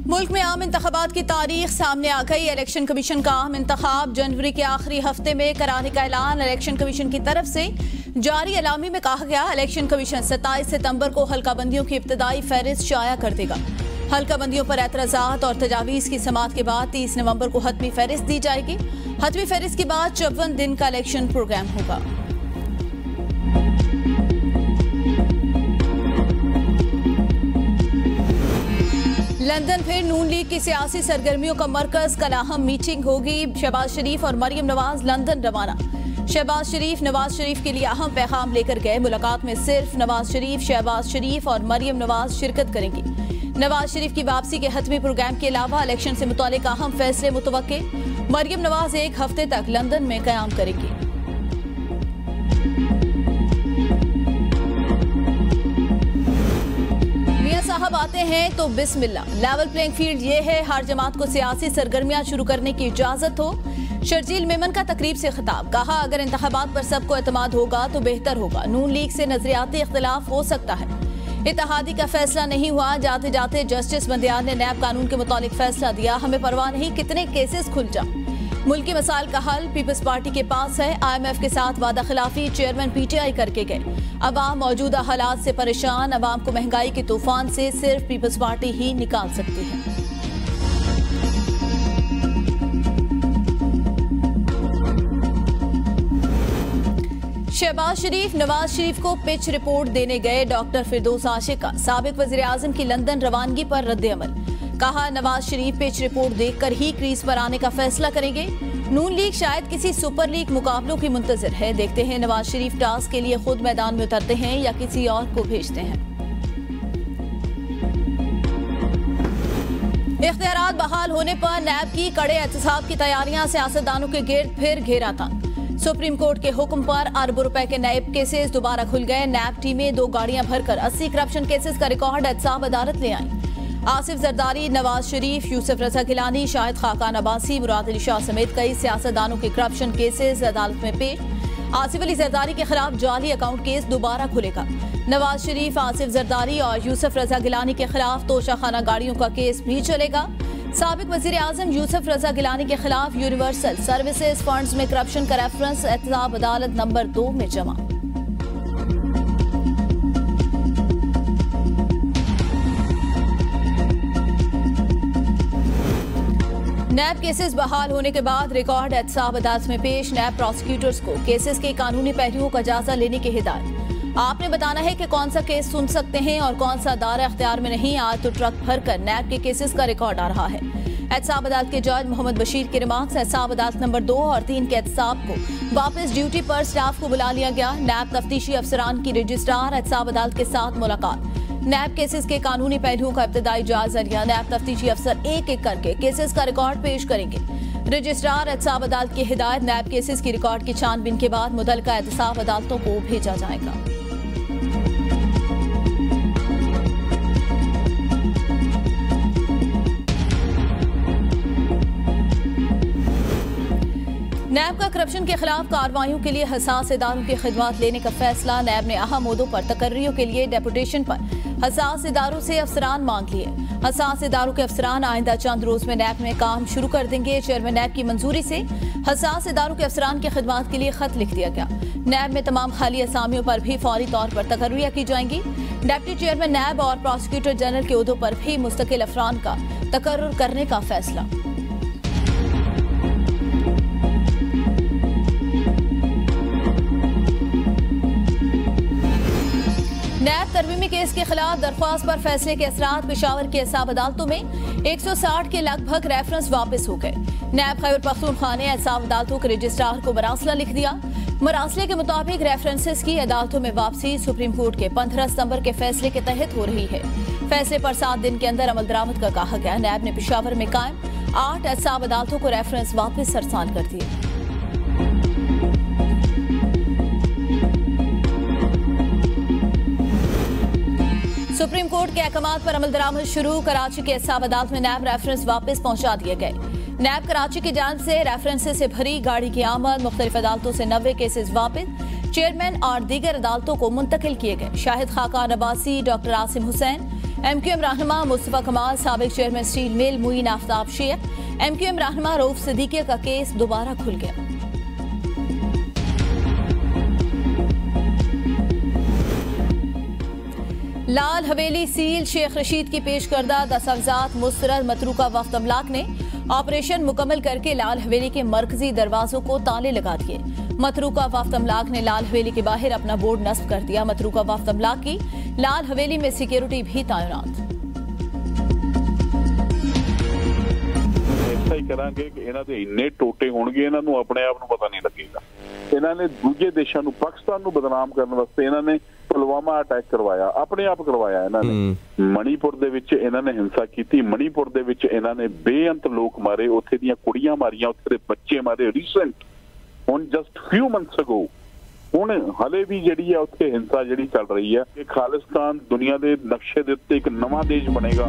मुल्क में आम इंतखाबात की तारीख सामने आ गई। इलेक्शन कमीशन का आम इंतखाब जनवरी के आखिरी हफ्ते में कराने का ऐलान। इलेक्शन कमीशन की तरफ से जारी एलामी में कहा गया, इलेक्शन कमीशन 27 सितंबर को हल्काबंदियों की इब्तदाई फहरिस्त शाया कर देगा। हल्काबंदियों पर एतराज़ात और तजावीज़ की समाअत के बाद 30 नवंबर को हतमी फहरिस्त दी जाएगी। हतमी फहरिस्त के बाद 54 दिन का इलेक्शन प्रोग्राम होगा। लंदन फिर नून लीग की सियासी सरगर्मियों का मरकज। कल अहम मीटिंग होगी। शहबाज शरीफ और मरियम नवाज लंदन रवाना। शहबाज शरीफ नवाज शरीफ के लिए अहम पैगाम लेकर गए। मुलाकात में सिर्फ नवाज शरीफ, शहबाज शरीफ और मरियम नवाज शिरकत करेंगी। नवाज शरीफ की वापसी के हतमी प्रोग्राम के अलावा इलेक्शन से मुतालिक अहम फैसले मुतवक्के। मरियम नवाज एक हफ्ते तक लंदन में कयाम करेंगी। साहब आते हैं तो बिस्मिल्लाह। लेवल प्लेइंग फील्ड ये है, हर जमात को सियासी सरगर्मियां शुरू करने की इजाजत हो। शर्जील मेमन का तकरीब से खिताब। कहा, अगर इंतखाबात पर सबको एतमाद होगा तो बेहतर होगा। नून लीग से नजरियाती इख्तिलाफ हो सकता है। इत्तेहादी का फैसला नहीं हुआ। जाते जाते जस्टिस बंदियार ने नैब कानून के मुतालिक फैसला दिया। हमें परवाह नहीं कितने केसेस खुल जाए। मुल्की मसाइल का हल पीपल्स पार्टी के पास है। IMF के साथ वादा खिलाफी चेयरमैन PTI करके गए। अवाम मौजूदा हालात से परेशान। अवाम को महंगाई के तूफान से सिर्फ पीपल्स पार्टी ही निकाल सकती है। शहबाज शरीफ नवाज शरीफ को पिच रिपोर्ट देने गए। डॉक्टर फिरदौस आशिक का साबिक वज़ीर आज़म की लंदन रवानगी पर रद्द-ए-अमल। कहा, नवाज शरीफ पिच रिपोर्ट देखकर ही क्रीज पर आने का फैसला करेंगे। नून लीग शायद किसी सुपर लीग मुकाबलों की मुंतजिर है। देखते हैं नवाज शरीफ टास्क के लिए खुद मैदान में उतरते हैं या किसी और को भेजते हैं। इख्तियारात बहाल होने पर नैब की कड़े एहतसाब की तैयारियां। सियासतदानों के गिर्द फिर घेरा था। सुप्रीम कोर्ट के हुक्म पर अरबों रुपए के नैब केसेस दोबारा खुल गए। नैब टीमें 2 गाड़ियां भरकर 80 करप्शन केसेस का रिकॉर्ड एहतसाब अदालत ले आई। आसिफ जरदारी, नवाज शरीफ, यूसुफ रजा गिलानी, शाहिद खाकान अब्बासी, मुराद अली शाह समेत कई सियासतदानों के करप्शन केसेस अदालत में पेश। आसिफ अली जरदारी के खिलाफ जाली अकाउंट केस दोबारा खुलेगा। नवाज शरीफ, आसिफ जरदारी और यूसुफ रजा गिलानी के खिलाफ तोशाखाना गाड़ियों का केस भी चलेगा। साबिक वजीर आजम यूसुफ रजा गिलानी के खिलाफ यूनिवर्सल सर्विसेज फंड्स में करप्शन का रेफरेंस एहतसाब अदालत नंबर 2 में जमा। नैब केसेस बहाल होने के बाद रिकॉर्ड एहतसाब अदालत में पेश। नैब प्रोसिक्यूटर्स को केसेस के कानूनी पहलुओं का जायजा लेने की हिदायत। आपने बताना है कि कौन सा केस सुन सकते हैं और कौन सा दायरा इख्तियार में नहीं। आज तो ट्रक भरकर नैब के केसेस का रिकॉर्ड आ रहा है। एहतसाब अदालत के जज मोहम्मद बशीर के रिमार्क्स। एहतसाब अदालत नंबर 2 और 3 के एहतसाब को वापस ड्यूटी पर स्टाफ को बुला लिया गया। नैब तफ्तीशी अफसरान की रजिस्ट्रार एहतसाब अदालत के साथ मुलाकात। नैब केसेस के कानूनी पहलुओं का इब्तदाई जायजा लिया। नैब तफ्तीशी अफसर एक एक करके केसेस का रिकॉर्ड पेश करेंगे। रजिस्ट्रार एहतसाब अदालत की हिदायत, नैब केसेस की रिकॉर्ड की छानबीन के बाद मुतल्लिका एहतसाब अदालतों को भेजा जाएगा। नैब का करप्शन के खिलाफ कार्रवाइयों के लिए हसास इदारों की खिदमत लेने का फैसला। नैब ने अहम मुद्दों पर तकर्रियों के लिए डेपुटेशन पर हसास इदारों से अफसरान मांग लिए। हसास इदारों के अफसरान आइंदा चंद रोज में नैब में काम शुरू कर देंगे। चेयरमैन नैब की मंजूरी से हसास इदारों के अफसरान की खिदमत के लिए खत लिख दिया गया। नैब में तमाम खाली असामियों पर भी फौरी तौर पर तकर्रियां की जाएंगी। डिप्टी चेयरमैन नैब और प्रोसिक्यूटर जनरल के ओहदों पर भी मुस्तकिल अफरान का तकर्रुर करने का फैसला। नैब तरमीमी केस के खिलाफ दरख्वास्त पर फैसले के असरात। पेशावर की एहतसाब अदालतों में 160 के लगभग रेफरेंस वापस हो गए। नैब खैबर पख्तूनख्वा ने एहतसाब अदालतों के रजिस्ट्रार को मरासला लिख दिया। मरासले के मुताबिक रेफरेंसेस की अदालतों में वापसी सुप्रीम कोर्ट के 15 सितंबर के फैसले के तहत हो रही है। फैसले पर 7 दिन के अंदर अमल दरामद का कहा गया। नैब ने पेशावर में कायम 8 एहतसाब अदालतों को रेफरेंस वापस सरसान कर दिए। सुप्रीम कोर्ट के अहकामात पर अमल दरामद शुरू। कराची के एहतसाब अदालत में नैब रेफरेंस वापस पहुंचा दिए गए। नैब कराची की जानिब से रेफरेंसेस से भरी गाड़ी की आमद। मुख्तलिफ अदालतों से 90 केसेस वापस चेयरमैन और दीगर अदालतों को मुंतकिल किए गए। शाहिद खाकान अब्बासी, डॉक्टर आसिम हुसैन, MQM रहनुमा मुस्तफा कमाल, साबिक chairman steel mill Moin Aftab Sheikh, MQM रहनुमा रऊफ सिद्दीकी का केस दोबारा खुल गया। लाल हवेली सील, शेख रशीद की पेश करदा दस्तावेजात मुस्तरद। मतरूका वफ्द अमलाक ने ऑपरेशन मुकम्मल करके लाल हवेली के मरकजी दरवाजों को ताले लगा दिए। मतरूका वफ्द अमलाक ने लाल हवेली के बाहर अपना बोर्ड नस्ब कर दिया। मतरूका वफ्द अमलाक की लाल हवेली में सिक्योरिटी भी तैनात। ऐसा ही करांगे कि इन्हां दे इन्ने टोटे होणगे, इन्हां नूं अपने आप नूं पता नहीं लगेगा। इन्हां ने दूजे देशां नूं, पाकिस्तान नूं बदनाम करन वास्ते इन्हां ने पुलवामा अटैक करवाया, अपने आप करवाया। इन्हां ने मणिपुर दे विच इन्हां ने हिंसा की, मणिपुर दे विच इन्हां ने बेअंत लोग मारे, उत्थे दीयां कुड़ियां मारियां, उत्थे दे बच्चे मारे। रीसेंट हुण जस्ट फ्यू मंथ्स अगो हुण हले भी जिहड़ी है उत्थे हिंसा जिहड़ी चल रही है। कि खालिस्तान दुनिया दे नक्शे दे उत्ते एक नवां देश बनेगा।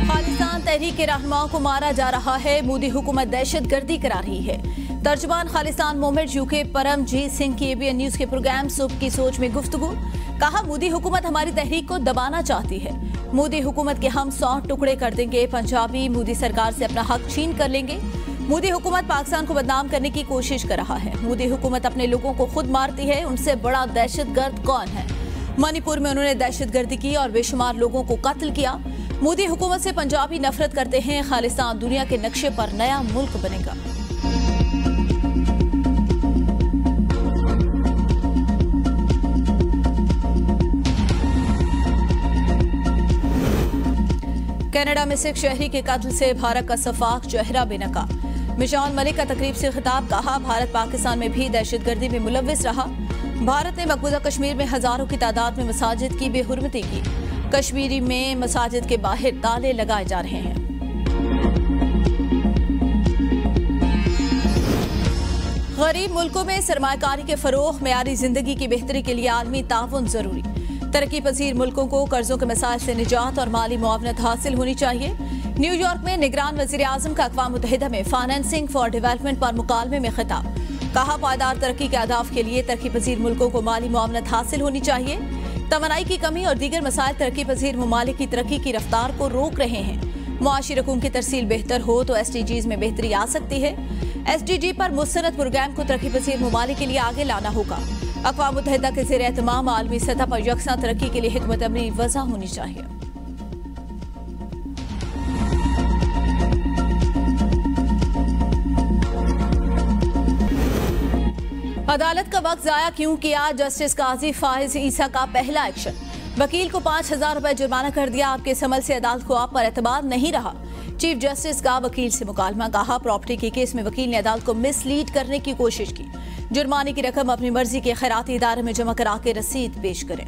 खालिस्तान तहरीक के रहनुमाओं को मारा जा रहा है, मोदी हुकूमत दहशतगर्दी करा रही है। तर्जुमान खालिस्तान मूवमेंट यूके परमजीत सिंह की ABN न्यूज के प्रोग्राम सुबह की सोच में गुफ्तगू। कहा, मोदी हुकूमत हमारी तहरीक को दबाना चाहती है। मोदी हुकूमत के हम 100 टुकड़े कर देंगे। पंजाबी मोदी सरकार से अपना हक छीन कर लेंगे। मोदी हुकूमत पाकिस्तान को बदनाम करने की कोशिश कर रहा है। मोदी हुकूमत अपने लोगों को खुद मारती है, उनसे बड़ा दहशतगर्द कौन है? मणिपुर में उन्होंने दहशतगर्दी की और बेशुमार लोगों को कत्ल किया। मोदी हुकूमत से पंजाबी नफरत करते हैं। खालिस्तान दुनिया के नक्शे पर नया मुल्क बनेगा। कनाडा में सिख शहरी के कत्ल से भारत का सफाक चेहरा बेनकाब। मिजान मलिक का तकरीब से खिताब। कहा, भारत पाकिस्तान में भी दहशतगर्दी में मुलव्विस रहा। भारत ने मकबूजा कश्मीर में हजारों की तादाद में मसाजिद की बेहुरमती की। कश्मीरी में मसाजिद के बाहर ताले लगाए जा रहे हैं। गरीब मुल्कों में सरमायाकारी के फरोग, मेयारी जिंदगी की बेहतरी के लिए आलमी ताउन जरूरी। तरक्की पजीर मुल्कों को कर्जों के मसाइल से निजात और माली मुआवनत हासिल होनी चाहिए। न्यूयॉर्क में निगरान वजीर आजम का अक़वाम मुत्तहिदा में फाइनेंसिंग फॉर डेवलपमेंट पर मुकालमे में खिताब। कहा, पायदार तरक्की के अहदाफ के लिए तरक्की पजीर मुल्कों को माली मुआवनत हासिल होनी चाहिए। तवानाई की कमी और दीगर मसाइल तरक्की पजीर ममालिक की तरक्की की रफ्तार को रोक रहे हैं। मुआशी रकूम की तरसील बेहतर हो तो SDGs में बेहतरी आ सकती है। SDG पर मुस्तनद प्रोग्राम को तरक्की पजीर ममालिक के लिए आगे लाना होगा। अक़वाम मुत्तहिदा के ज़ेर एहतमाम आलमी सतह पर यकसा तरक्की के लिए हिकमत अमली वज़ा होनी चाहिए। अदालत का वक्त जाया क्यों किया? जस्टिस काजी फाइज ईसा का पहला एक्शन। वकील को 5,000 रुपए जुर्माना कर दिया। आपके समझ से अदालत को आप पर एतबार नहीं रहा। चीफ जस्टिस का वकील से मुकालमा। कहा, प्रॉपर्टी के केस में वकील ने अदालत को मिसलीड करने की कोशिश की। जुर्माने की रकम अपनी मर्जी के खैराती इदारे में जमा करा के रसीद पेश करें।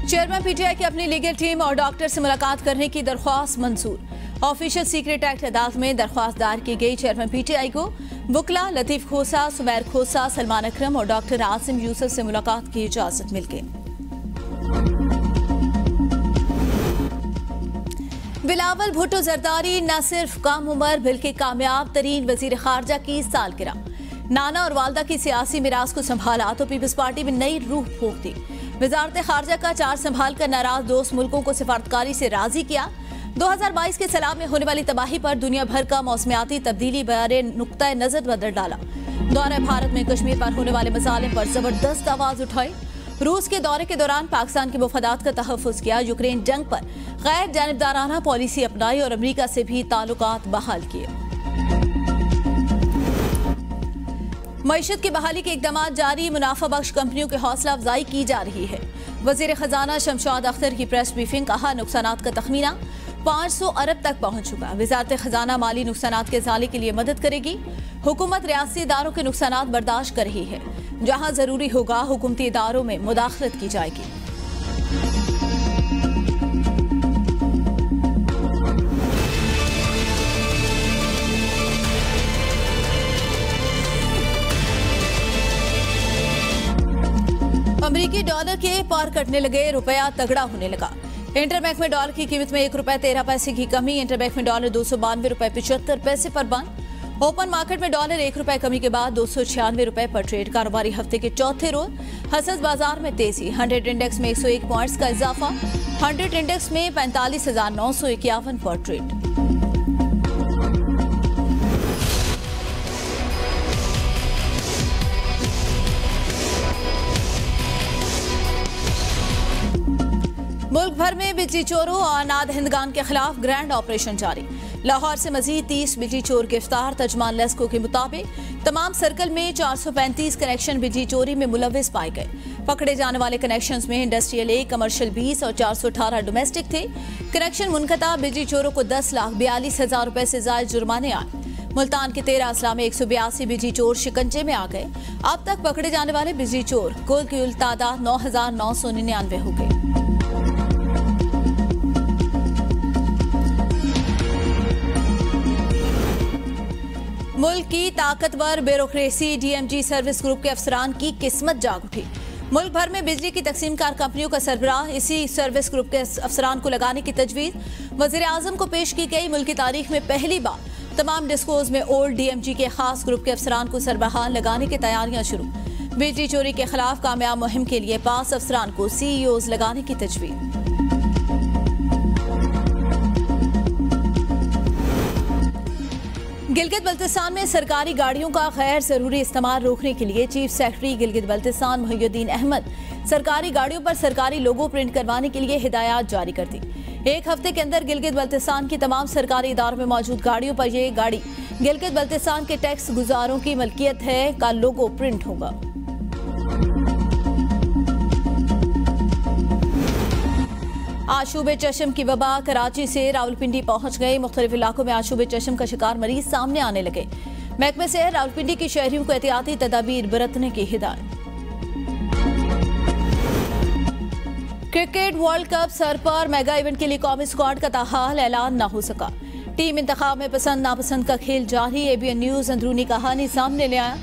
चेयरमैन PTI की अपनी लीगल टीम और डॉक्टर से मुलाकात करने की दरख्वास्त मंजूर। ऑफिशियल सीक्रेट एक्ट अदालत में दरख्वास्त दायर की गई। चेयरमैन PTI को वकला लतीफ खोसा, सुमैर खोसा, सलमान अकरम और डॉक्टर आसिम यूसुफ से मुलाकात की इजाजत मिल गई। बिलावल भुट्टो जरदारी न सिर्फ कम उम्र बल्कि कामयाब तरीन वजीर खारजा की सालगिरह। नाना और वालदा की सियासी मिरास को संभाला तो पीपल्स पार्टी में नई रूह फूंक दी। वजारत खारजा का चार्ज संभाल कर नाराज दोस्त मुल्कों को सिफारतकारी से राजी किया। 2022 के सैलाब में होने वाली तबाही पर दुनिया भर का मौसमियाती तब्दीली बारे नुक्ता नजर बदल डाला। दौरे भारत में कश्मीर पर होने वाले मसाइल पर जबरदस्त आवाज उठाई। रूस के दौरे के दौरान पाकिस्तान के मुफादात का तहफ़्फ़ुज़ किया। यूक्रेन जंग पर गैर जानिबदाराना पॉलिसी अपनाई और अमरीका से भी ताल्लुकात बहाल किए। मईशत की बहाली के इक़दाम जारी। मुनाफा बख्श कंपनियों की हौसला अफजाई की जा रही है। वज़ीर ख़जाना शमशाद अख्तर की प्रेस ब्रीफिंग। कहा, नुकसानात का तखमीना 500 अरब तक पहुंच चुका। वज़ारत ख़जाना माली नुकसानात के इज़ाले के लिए मदद करेगी। हुकूमत रियासी इदारों के नुकसानात बर्दाश्त कर रही है। जहां जरूरी होगा हुकूमती इदारों में मुदाखलत की जाएगी। अमरीकी डॉलर के पार कटने लगे, रुपया तगड़ा होने लगा। इंटरबैंक में डॉलर की कीमत में 1 रुपए 13 पैसे की कमी। इंटरबैंक में डॉलर 292 रुपए 75 पैसे पर बंद। ओपन मार्केट में डॉलर 1 रुपए कमी के बाद 296 रुपए पर ट्रेड। कारोबारी हफ्ते के चौथे रोज हसस बाजार में तेजी। 100 इंडेक्स में 101 पॉइंट्स का इजाफा। 100 इंडेक्स में 45,951 पर ट्रेड। मुल्क भर में बिजली चोरों और नाद हिंदगान के खिलाफ ग्रैंड ऑपरेशन जारी। लाहौर से मजीद 30 बिजली चोर गिरफ्तार। तर्जमान लेस्को के मुताबिक तमाम सर्कल में 435 कनेक्शन बिजली चोरी में मुलविस पाए गए। पकड़े जाने वाले कनेक्शंस में इंडस्ट्रियल 1, कमर्शियल 20 और 418 डोमेस्टिक थे। कनेक्शन मुनक़ता बिजली चोरों को 10,42,000 रुपए से ज्यादा जुर्माने आए। मुल्तान के 13 अजला में 182 बिजली चोर शिकंजे में आ गए। अब तक पकड़े जाने वाले बिजली चोर कुल तादाद 9,999 हो गए। मुल्क की ताकतवर ब्यूरोक्रेसी डीएमजी सर्विस ग्रुप के अफसरान की किस्मत जाग उठी। मुल्क भर में बिजली की तकसीमकार कंपनियों का सरबराह इसी सर्विस ग्रुप के अफसरान को लगाने की तजवीज वज़ीर आज़म को पेश की गई। मुल्क की तारीख में पहली बार तमाम डिस्कोज में ओल्ड डीएमजी के खास ग्रुप के अफसरान को सरबराह लगाने की तैयारियां शुरू। बिजली चोरी के खिलाफ कामयाब मुहिम के लिए 5 अफसरान को सीईओज लगाने की तजवीज। गिलगित बल्तिस्तान में सरकारी गाड़ियों का गैर जरूरी इस्तेमाल रोकने के लिए चीफ सेक्रेटरी गिलगित बल्तिस्तान मोहिउद्दीन अहमद सरकारी गाड़ियों पर सरकारी लोगो प्रिंट करवाने के लिए हिदायत जारी कर दी। 1 हफ्ते के अंदर गिलगित बल्तिस्तान की तमाम सरकारी इदारों में मौजूद गाड़ियों पर यह गाड़ी गिलगित बल्तिस्तान के टैक्स गुजारों की मलकियत है का लोगो प्रिंट होगा। आशूबे चश्म की वबा कराची से रावलपिंडी पहुंच गई। मुख्तलिफ इलाकों में आशूबे चश्म का शिकार मरीज सामने आने लगे। महकमे से रावलपिंडी के शहरियों को एहतियाती तदाबीर बरतने की हिदायत। क्रिकेट वर्ल्ड कप सर पर मेगा इवेंट के लिए कौमी स्क्वाड का ताहाल ऐलान न हो सका। टीम इंतखाब में पसंद नापसंद का खेल जारी। एबीएन न्यूज अंदरूनी कहानी सामने ले आया।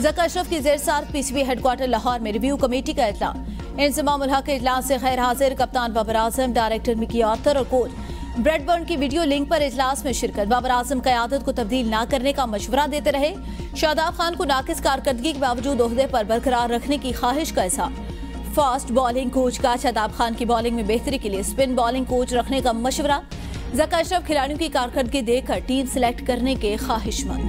ज़का अशरफ की ज़ेर-ए-साथ पीसीबी हेडक्वार्टर लाहौर में रिव्यू कमेटी का इत्तला। इंज़मामुल हक के इजलास से गैर हाजिर कप्तान Babar Azam, director Mickey Arthur और कोच ब्रेडबर्न की वीडियो लिंक पर इजलास में शिरकत। बाबर आजम क़यादत को तब्दील न करने का मशवरा देते रहे। शादाब खान को नाकिस कारकर्दगी के बावजूद ओहदे पर बरकरार रखने की ख्वाहिश का इज़हार। फास्ट बॉलिंग कोच का शादाब खान की बॉलिंग में बेहतरी के लिए स्पिन बॉलिंग कोच रखने का मशवरा। ज़का अशरफ खिलाड़ियों की कारकर्दगी देखकर टीम सिलेक्ट करने के ख्वाहिशमंद।